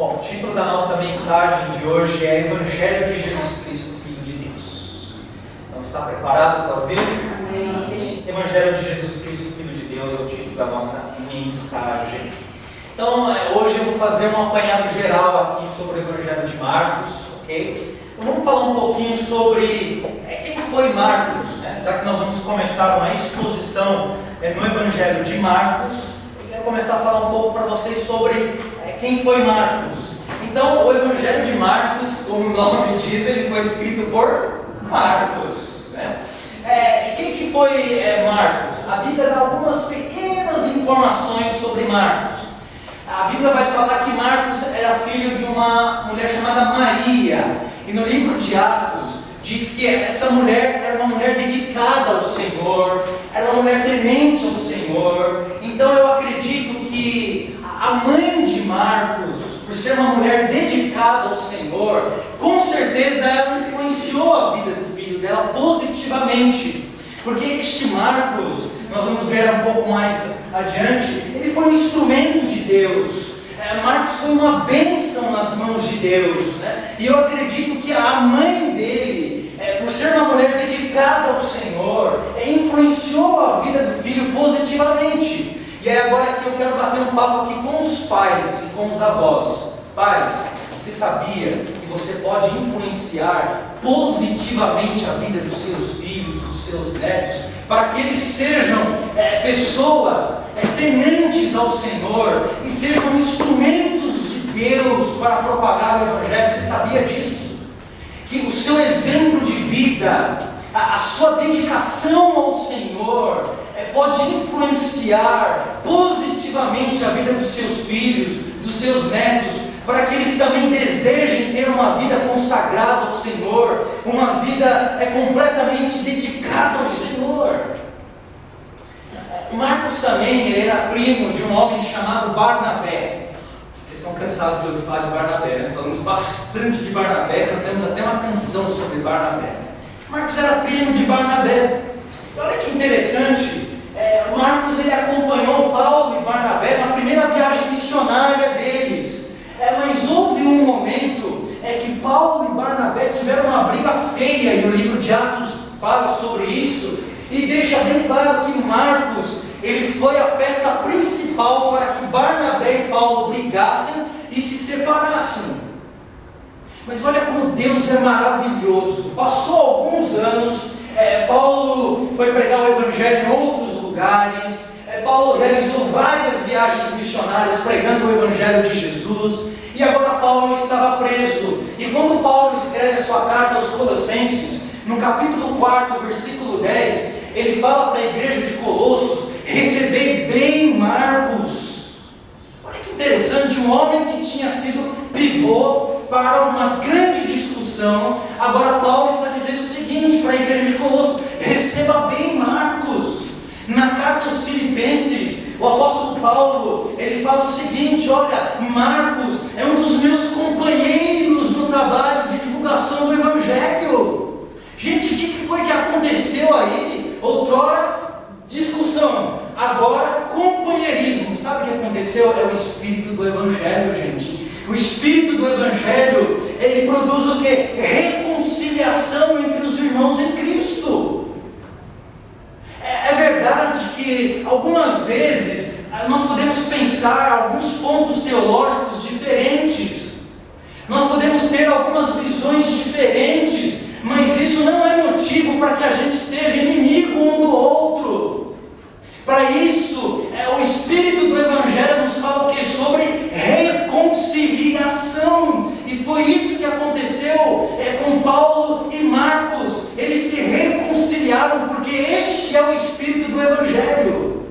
Bom, o título da nossa mensagem de hoje é Evangelho de Jesus Cristo, Filho de Deus. Então, está preparado para ouvir? Amém. Evangelho de Jesus Cristo, Filho de Deus, é o título da nossa mensagem. Então, hoje eu vou fazer um apanhado geral aqui sobre o Evangelho de Marcos, ok? Então, vamos falar um pouquinho sobre quem foi Marcos, né? Já que nós vamos começar uma exposição no Evangelho de Marcos, eu quero começar a falar um pouco para vocês sobre quem foi Marcos. Então, o Evangelho de Marcos, como o nome diz, ele foi escrito por Marcos, né? E quem que foi Marcos? A Bíblia dá algumas pequenas informações sobre Marcos. A Bíblia vai falar que Marcos era filho de uma mulher chamada Maria. E no livro de Atos, diz que essa mulher era uma mulher dedicada ao Senhor, era uma mulher temente ao Senhor. Então eu acredito que a mãe de Marcos, por ser uma mulher dedicada ao Senhor, com certeza ela influenciou a vida do filho dela positivamente. Porque este Marcos, nós vamos ver um pouco mais adiante, ele foi um instrumento de Deus. Marcos foi uma bênção nas mãos de Deus, né? E eu acredito que a mãe dele, por ser uma mulher dedicada ao Senhor, influenciou a vida do filho positivamente. E é agora que eu quero bater um papo aqui com os pais e com os avós. Pais, você sabia que você pode influenciar positivamente a vida dos seus filhos, dos seus netos, para que eles sejam pessoas tementes ao Senhor e sejam instrumentos de Deus para propagar o Evangelho? Você sabia disso? Que o seu exemplo de vida, a sua dedicação ao Senhor pode influenciar positivamente a vida dos seus filhos, dos seus netos, para que eles também desejem ter uma vida consagrada ao Senhor, uma vida completamente dedicada ao Senhor. Marcos também, ele era primo de um homem chamado Barnabé. Vocês estão cansados de ouvir falar de Barnabé, né? Falamos bastante de Barnabé, cantamos até uma canção sobre Barnabé. Marcos era primo de Barnabé. Então, olha que interessante, Marcos ele acompanhou Paulo e Barnabé na primeira viagem missionária deles. Mas houve um momento que Paulo e Barnabé tiveram uma briga feia, e o livro de Atos fala sobre isso, e deixa bem claro que Marcos ele foi a peça principal para que Barnabé e Paulo brigassem e se separassem. Mas olha como Deus é maravilhoso. Passou alguns anos, Paulo foi pregar o Evangelho em outros lugares, Paulo realizou várias viagens missionárias pregando o Evangelho de Jesus, e agora Paulo estava preso. E quando Paulo escreve a sua carta aos Colossenses, no capítulo 4, versículo 10, ele fala para a igreja de Colossos: recebei bem Marcos. Olha que interessante, um homem que tinha sido pivô para uma grande discussão, agora Paulo está dizendo o seguinte para a igreja de Colossos: receba bem Marcos. Na carta aos Filipenses, o apóstolo Paulo, ele fala o seguinte: olha, Marcos é um dos meus companheiros no trabalho de divulgação do Evangelho. Gente, o que foi que aconteceu aí? Outrora, discussão, agora companheirismo. Sabe o que aconteceu? É o Espírito do Evangelho, gente. O Espírito do Evangelho, ele produz o quê? Reconciliação entre os irmãos em Cristo. É verdade que algumas vezes nós podemos pensar alguns pontos teológicos diferentes, nós podemos ter algumas visões diferentes, mas isso não é motivo para que a gente seja inimigo um do outro. Para isso, o Espírito do Evangelho nos fala o que? Sobre reconciliação. E foi isso que aconteceu com Paulo e Marcos. Eles se reconciliaram porque este é o Espírito do Evangelho.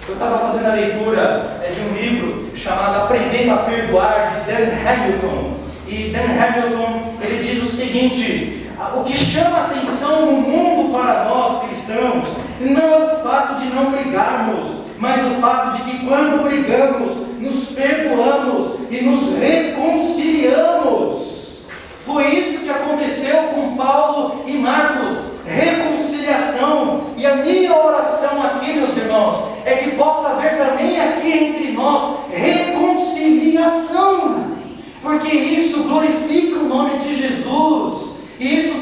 Eu estava fazendo a leitura de um livro chamado Aprendendo a Perdoar, de Dan Hamilton. E Dan Hamilton, ele diz o seguinte: o que chama a atenção no mundo para nós cristãos não é o fato de não brigarmos, mas o fato de que quando brigamos, nos perdoamos e nos reconciliamos. Foi isso que aconteceu com Paulo e Marcos, reconciliação. E a minha oração aqui, meus irmãos, é que possa haver também aqui entre nós reconciliação.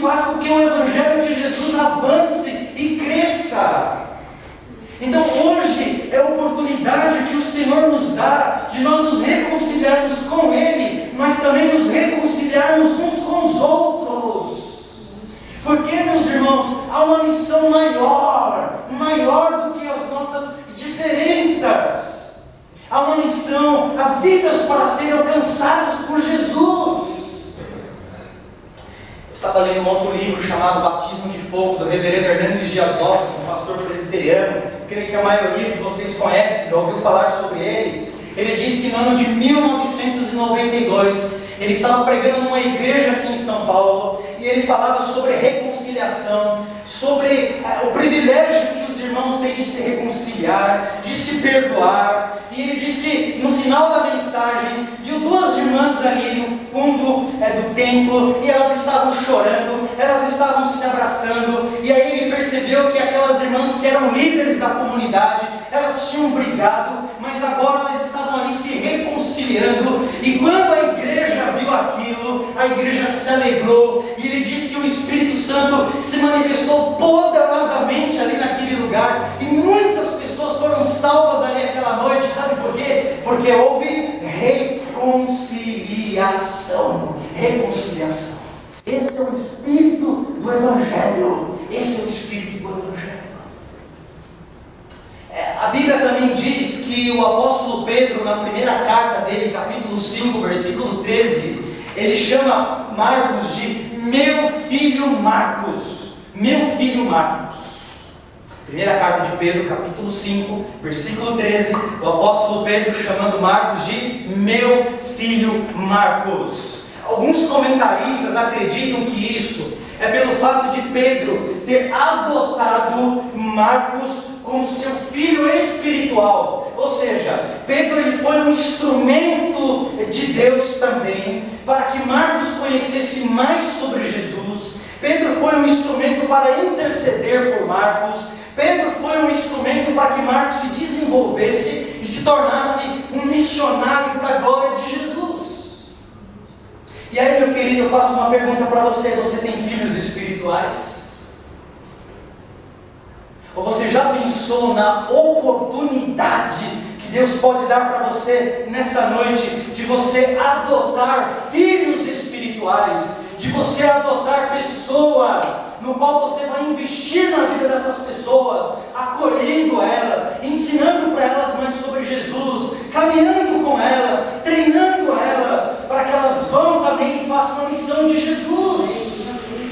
faz com que o Evangelho de Jesus avance e cresça. Então hoje é a oportunidade que o Senhor nos dá de nós nos reconciliarmos com Ele, mas também nos reconciliarmos uns com os outros. Porque, meus irmãos, há uma missão maior do que as nossas diferenças. Há uma missão, há vidas para serem alcançadas por Jesus. Eu estava lendo um outro livro chamado Batismo de Fogo, do reverendo Hernandes Dias Lopes, um pastor presbiteriano. Creio que a maioria de vocês conhece, já ouviu falar sobre ele. Ele disse que no ano de 1992, ele estava pregando numa igreja aqui em São Paulo, e ele falava sobre reconciliação, sobre o privilégio que os irmãos têm de se reconciliar, de se perdoar. E ele disse que no final da mensagem, viu duas irmãs ali no fundo do templo, e elas estavam chorando, elas estavam se abraçando, e aí ele percebeu que aquelas irmãs que eram líderes da comunidade, elas tinham brigado, mas agora elas estavam ali se reconciliando. E quando a igreja viu aquilo, a igreja se alegrou, e ele disse que o Espírito Santo se manifestou poderosamente ali naquele lugar, e muitas pessoas foram salvas ali aquela noite. Sabe por quê? Porque houve reconciliação. Esse é o Espírito do Evangelho. Esse é o Espírito do Evangelho. A Bíblia também diz que o apóstolo Pedro, na primeira carta dele, capítulo 5, versículo 13, ele chama Marcos de meu filho Marcos. Meu filho Marcos. Primeira carta de Pedro, capítulo 5, versículo 13, o apóstolo Pedro chamando Marcos de meu filho Marcos. Alguns comentaristas acreditam que isso é pelo fato de Pedro ter adotado Marcos como seu filho espiritual. Ou seja, Pedro ele foi um instrumento de Deus também, para que Marcos conhecesse mais sobre Jesus. Pedro foi um instrumento para interceder por Marcos. Pedro foi um instrumento para que Marcos se desenvolvesse e se tornasse um missionário para a glória de Jesus. E aí, meu querido, eu faço uma pergunta para você: você tem filhos espirituais? Ou você já pensou na oportunidade que Deus pode dar para você nessa noite, de você adotar filhos espirituais, de você adotar pessoas no qual você vai investir na vida dessas pessoas, acolhendo elas, ensinando para elas mais sobre Jesus, caminhando com elas, treinando elas, para que elas vão também e façam a missão de Jesus.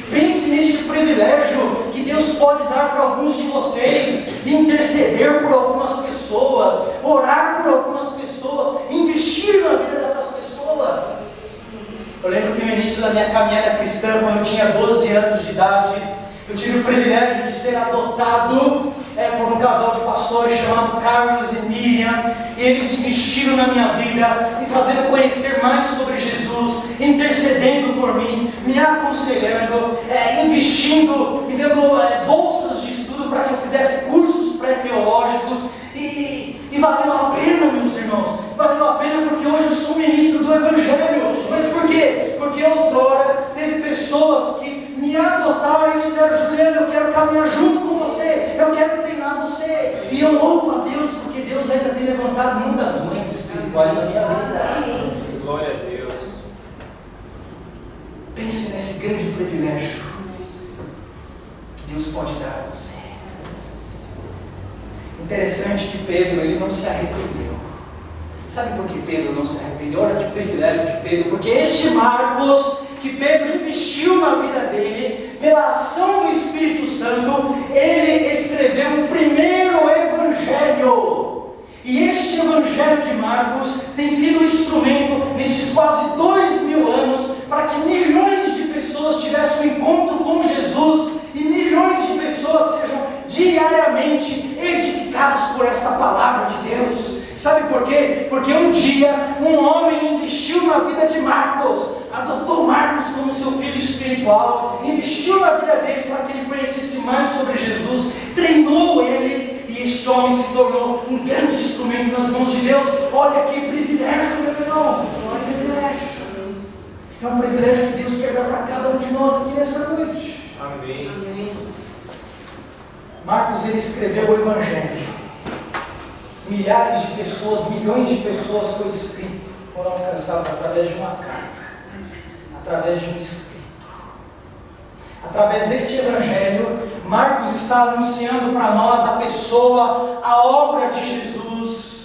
Pense neste privilégio que Deus pode dar para alguns de vocês, interceder por algumas pessoas, orar por algumas pessoas, investir na vida dessas pessoas. Eu lembro que no início da minha caminhada cristã, quando eu tinha 12 anos de idade, eu tive o privilégio de ser adotado por um casal de pastores chamado Carlos e Miriam, e eles investiram na minha vida, me fazendo conhecer mais sobre Jesus, intercedendo por mim, me aconselhando, investindo, me dando bolsas de estudo para que eu fizesse cursos pré-teológicos, e valeu a pena, meus irmãos, valeu a pena, porque hoje eu sou ministro do Evangelho. Mas por quê? Porque outrora teve pessoas que me adotaram e disseram: Juliano, eu quero caminhar junto com você, eu quero treinar você. E eu louvo a Deus, porque Deus ainda tem levantado muitas mães espirituais na minha vida. Glória a Deus. Pense nesse grande privilégio que Deus pode dar a você. Interessante que Pedro, ele não se arrependeu. Sabe por que Pedro não se arrependeu? Olha que privilégio de Pedro, porque este Marcos, que Pedro investiu na vida dele, pela ação do Espírito Santo, ele escreveu o primeiro Evangelho. E este Evangelho de Marcos tem sido um instrumento, nesses quase 2000 anos, para que milhões de pessoas tivessem um encontro com Jesus, e milhões de pessoas sejam diariamente edificados por esta palavra de Deus. Sabe por quê? Porque um dia um homem investiu na vida de Marcos, adotou Marcos como seu filho espiritual, investiu na vida dele para que ele conhecesse mais sobre Jesus, treinou ele, e este homem se tornou um grande instrumento nas mãos de Deus. Olha que privilégio, meu irmão, é um privilégio. É um privilégio que Deus quer dar para cada um de nós aqui nessa noite. Amém. Marcos, ele escreveu o Evangelho. Milhares de pessoas, milhões de pessoas foram alcançadas através de uma carta, através de um escrito. Através deste Evangelho, Marcos está anunciando para nós a pessoa, a obra de Jesus.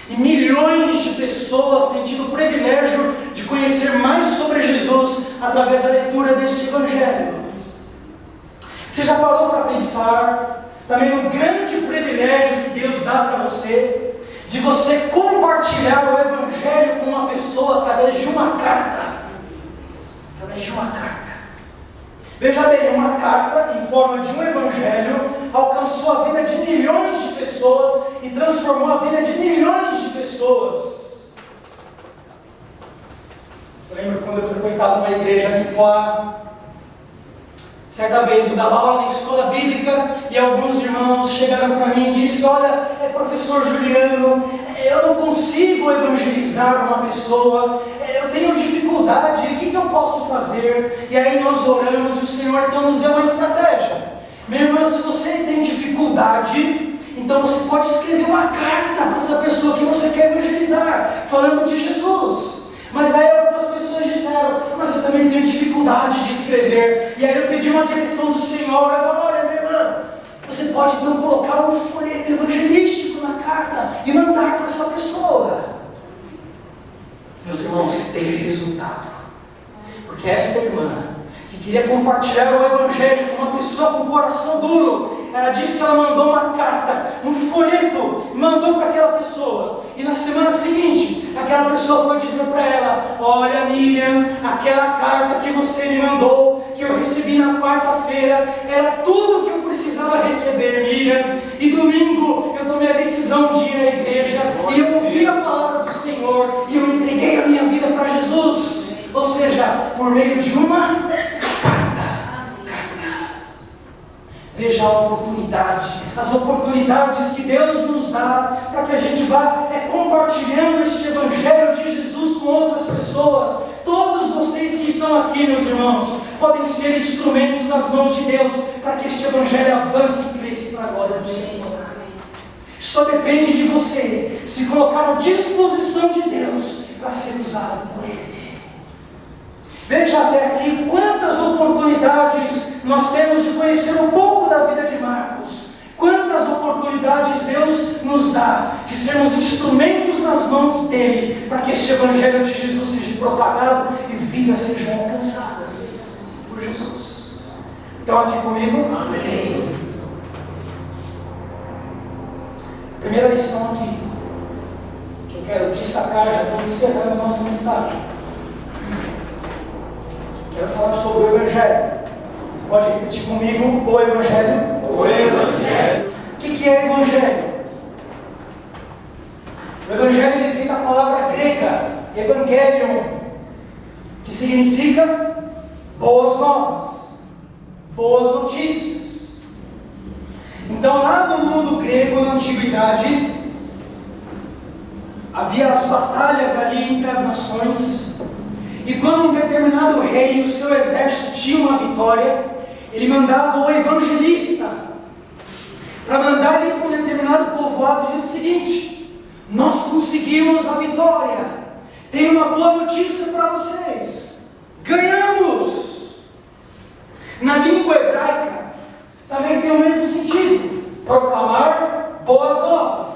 E milhões de pessoas têm tido o privilégio de conhecer mais sobre Jesus através da leitura deste Evangelho. Você já parou para pensar também no grande privilégio que Deus dá para você, de você compartilhar o Evangelho com uma pessoa através de uma carta? Através de uma carta. Veja bem, uma carta em forma de um Evangelho alcançou a vida de milhões de pessoas e transformou a vida de milhões de pessoas. Eu lembro quando eu frequentava uma igreja em Poá. Certa vez eu dava aula na escola bíblica e alguns irmãos chegaram para mim e disseram: olha, professor Juliano, eu não consigo evangelizar uma pessoa, eu tenho dificuldade, o que eu posso fazer? E aí nós oramos e o Senhor então nos deu uma estratégia. Minha irmã, se você tem dificuldade, então você pode escrever uma carta para essa pessoa que você quer evangelizar, falando de Jesus. Mas aí algumas pessoas disseram: mas eu também tenho dificuldade de escrever. E aí eu pedi uma direção do Senhor. Eu falei: olha, minha irmã, você pode então colocar um folheto evangelístico na carta e mandar para essa pessoa. Meus irmãos, teve resultado. Porque esta irmã, que queria compartilhar o Evangelho com uma pessoa com coração duro, ela disse que ela mandou uma carta, um folheto, mandou para aquela pessoa. E na semana seguinte, aquela pessoa foi dizer para ela: olha, Miriam, aquela carta que você me mandou, que eu recebi na quarta-feira, era tudo que eu precisava receber, Miriam. E domingo eu tomei a decisão de ir à igreja e eu ouvi a palavra do Senhor e eu entreguei a minha vida para Jesus. Ou seja, por meio de uma carta. Veja a oportunidade, as oportunidades que Deus nos dá para que a gente vá compartilhando este Evangelho de Jesus com outras pessoas. Todos vocês que estão aqui, meus irmãos, podem ser instrumentos nas mãos de Deus para que este Evangelho avance e cresça para a glória do Senhor. Só depende de você se colocar à disposição de Deus para ser usado por Ele. Veja até aqui quantas oportunidades nós temos de conhecer um pouco da vida de Marcos. Quantas oportunidades Deus nos dá de sermos instrumentos nas mãos dEle, para que este Evangelho de Jesus seja propagado e vidas sejam alcançadas por Jesus. Estão aqui comigo? Amém. Primeira lição aqui, que eu quero destacar, já estou encerrando a nossa mensagem. Quero falar sobre o Evangelho. Pode repetir comigo: o Evangelho. O Evangelho. O que é Evangelho? O Evangelho ele vem da palavra grega Evangelion, que significa boas novas, boas notícias. Então, lá no mundo grego, na antiguidade, havia as batalhas ali entre as nações. E quando um determinado rei e o seu exército tinha uma vitória, ele mandava o evangelista para mandar ali para um determinado povoado dizendo o seguinte: nós conseguimos a vitória, tenho uma boa notícia para vocês, ganhamos. Na língua hebraica também tem o mesmo sentido: proclamar boas novas,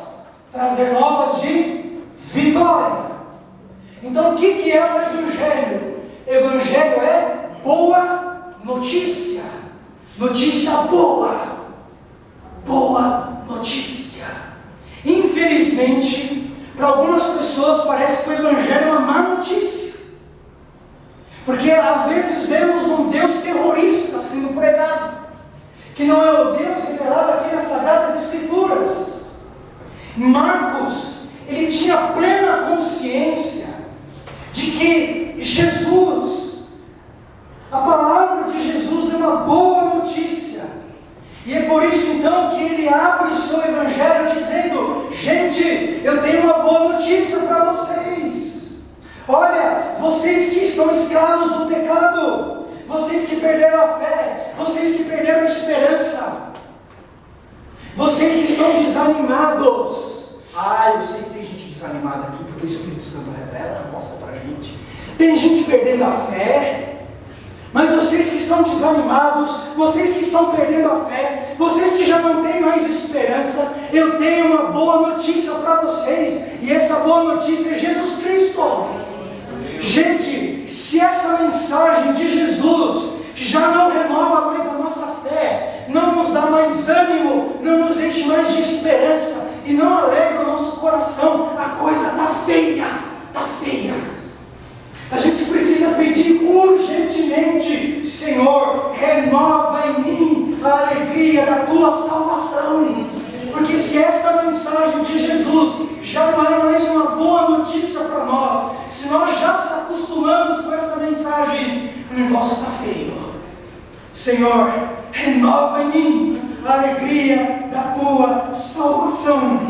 trazer novas de vitória. Então o que é o Evangelho? Evangelho é boa notícia. Notícia boa. Boa notícia. Infelizmente, para algumas pessoas parece que o Evangelho é uma má notícia. Porque às vezes vemos um Deus terrorista sendo pregado, que não é o Deus revelado aqui nas Sagradas Escrituras. Marcos, ele tinha plena consciência de que Jesus, a palavra de Jesus é uma boa notícia. E é por isso então que ele abre o seu Evangelho dizendo: gente, eu tenho uma boa notícia para vocês. Olha, vocês que estão escravos do pecado, vocês que perderam a fé, vocês que perderam a esperança, vocês que estão desanimados. Eu sei que tem gente desanimada aqui, porque o Espírito Santo revela, mostra pra gente. Tem gente perdendo a fé. Mas vocês que estão desanimados, vocês que estão perdendo a fé, vocês que já não têm mais esperança, eu tenho uma boa notícia para vocês. E essa boa notícia é Jesus Cristo. Gente, se essa mensagem de Jesus já não renova mais a nossa fé, não nos dá mais ânimo, não nos enche mais de esperança e não alegra o nosso coração, a coisa está feia, está feia. A gente precisa pedir urgentemente: Senhor, renova em mim a alegria da tua salvação. Porque se essa mensagem de Jesus já não é mais uma boa notícia para nós, se nós já se acostumamos com essa mensagem, o negócio está feio. Senhor, renova em mim a alegria da tua salvação.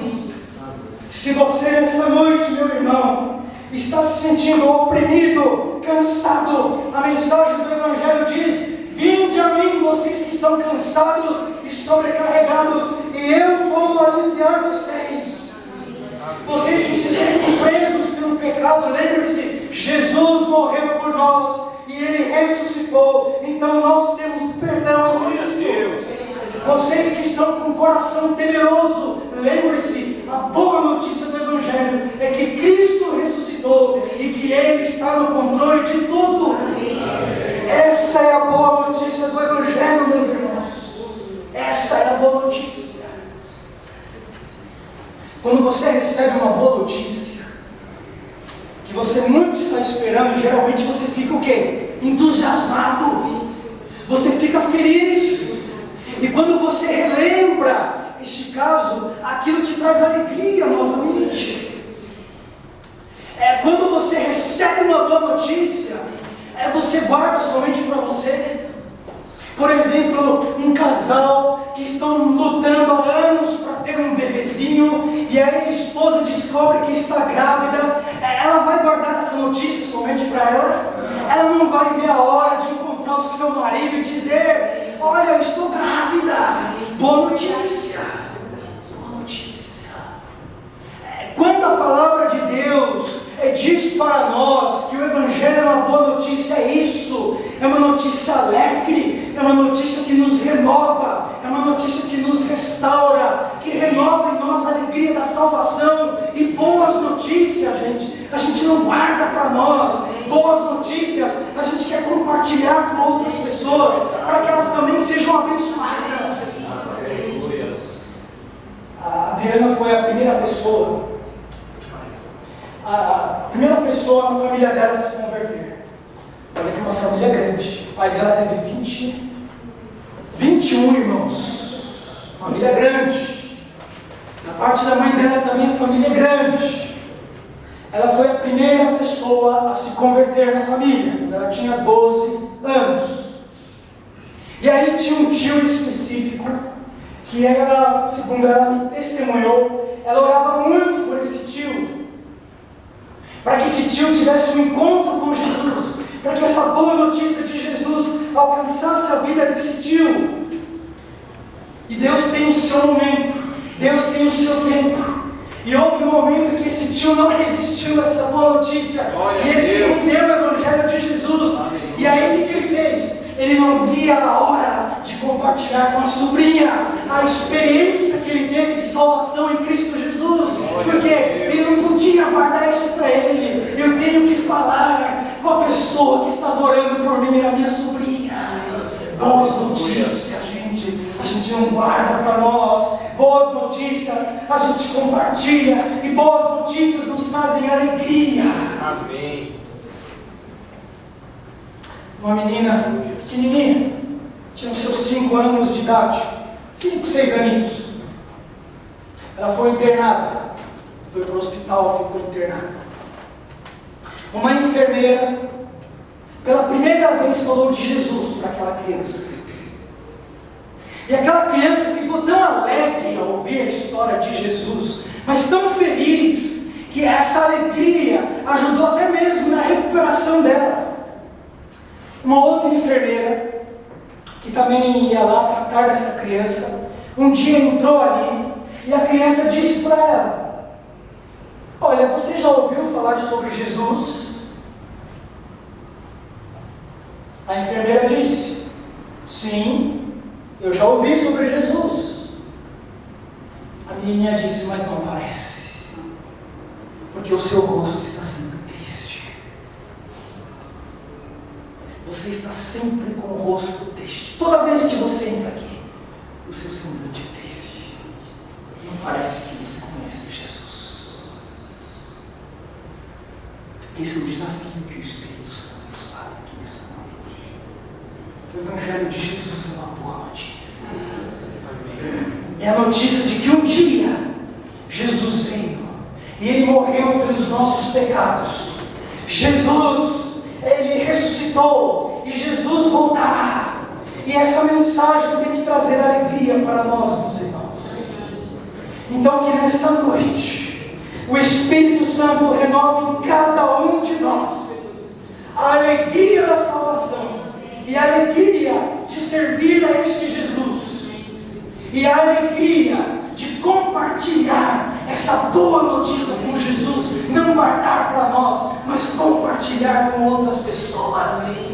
Se você nessa noite, meu irmão, está se sentindo oprimido, cansado, a mensagem do Evangelho diz: vinde a mim, vocês que estão cansados e sobrecarregados, e eu vou aliviar vocês. Vocês que se sentem presos pelo pecado, lembre-se, Jesus morreu por nós e Ele ressuscitou, então nós temos perdão em Cristo. Vocês que estão com o coração temeroso, lembre-se, a boa notícia do Evangelho é que Cristo ressuscitou e que Ele está no controle de tudo. Essa é a boa notícia do Evangelho, meus irmãos. Essa é a boa notícia. Quando você recebe uma boa notícia, que você muito está esperando, geralmente você fica o quê? Entusiasmado. Você fica feliz. E quando você relembra este caso, aquilo te traz alegria novamente. Quando você recebe uma boa notícia, você guarda somente para você. Por exemplo, um casal que estão lutando há anos para ter um bebezinho, e aí a esposa descobre que está grávida, ela vai guardar essa notícia somente para ela? Ela não vai ver a hora de encontrar o seu marido e dizer: olha, eu estou grávida. Boa notícia. Boa notícia. Quando a palavra de Deus diz para nós que o Evangelho é uma boa notícia, é isso. É uma notícia alegre, é uma notícia que nos renova, é uma notícia que nos restaura, que renova em nós a alegria da salvação. E boas notícias, gente, a gente não guarda para nós. Boas notícias a gente quer compartilhar com outras pessoas, para que elas também sejam abençoadas. A Adriana foi a primeira pessoa na família dela a se converter. Olha que uma família grande. O pai dela teve 21 irmãos. Família grande. Na parte da mãe dela também a família grande. Ela foi a primeira pessoa a se converter na família, quando ela tinha 12 anos. E aí tinha um tio específico, que ela, segundo ela me testemunhou, ela orava muito por esse tio, para que esse tio tivesse um encontro com Jesus, para que essa boa notícia de Jesus alcançasse a vida desse tio. E Deus tem o seu momento, Deus tem o seu tempo. E houve um momento que esse tio não resistiu a essa boa notícia, e ele se rendeu ao Evangelho de Jesus. E aí o que ele fez? Ele não via a hora de compartilhar com a sobrinha a experiência que ele teve de salvação em Cristo Jesus, porque ele não podia guardar isso para ele. Eu tenho que falar com a pessoa que estava orando por mim, a minha sobrinha. Boas notícias, gente, a gente não guarda para nós. Boas notícias a gente compartilha, e boas notícias nos trazem alegria. Amém. Uma menina pequenininha, tinha os seus 5 anos de idade, 5, 6 aninhos. Ela foi internada, foi para o hospital, ficou internada. Uma enfermeira, pela primeira vez, falou de Jesus para aquela criança. E aquela criança ficou tão alegre ao ouvir a história de Jesus, mas tão feliz, que essa alegria ajudou até mesmo na recuperação dela. Uma outra enfermeira também ia lá tratar dessa criança, um dia entrou ali e a criança disse para ela: olha, você já ouviu falar sobre Jesus? A enfermeira disse: sim, eu já ouvi sobre Jesus. A menininha disse: mas não parece, porque o seu rosto está sempre triste. Você está sempre com o rosto triste. Toda vez que você entra aqui, o seu semblante é triste. Não parece que você conhece Jesus. Esse é o desafio que o Espírito Santo nos faz aqui nessa noite. O Evangelho de Jesus é uma boa notícia. É a notícia de que um dia Jesus veio e Ele morreu pelos nossos pecados. Jesus, Ele ressuscitou e Jesus voltará. E essa mensagem tem que trazer alegria para nós, meus irmãos. Então que nessa noite o Espírito Santo renove em cada um de nós a alegria da salvação e a alegria de servir a este Jesus e a alegria de compartilhar essa boa notícia com Jesus, não guardar para nós, mas compartilhar com outras pessoas.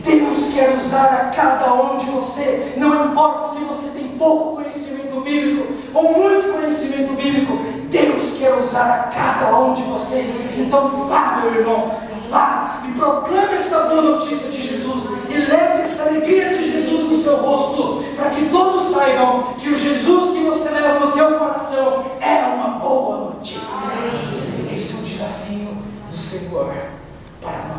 Deus quer usar a cada um de você, não importa se você tem pouco conhecimento bíblico ou muito conhecimento bíblico, Deus quer usar a cada um de vocês. Então vá, meu irmão, vá e proclame essa boa notícia de Jesus e leve essa alegria de Jesus no seu rosto, para que todos saibam que o Jesus que você leva no teu coração é uma boa notícia. Esse é o desafio do Senhor para nós.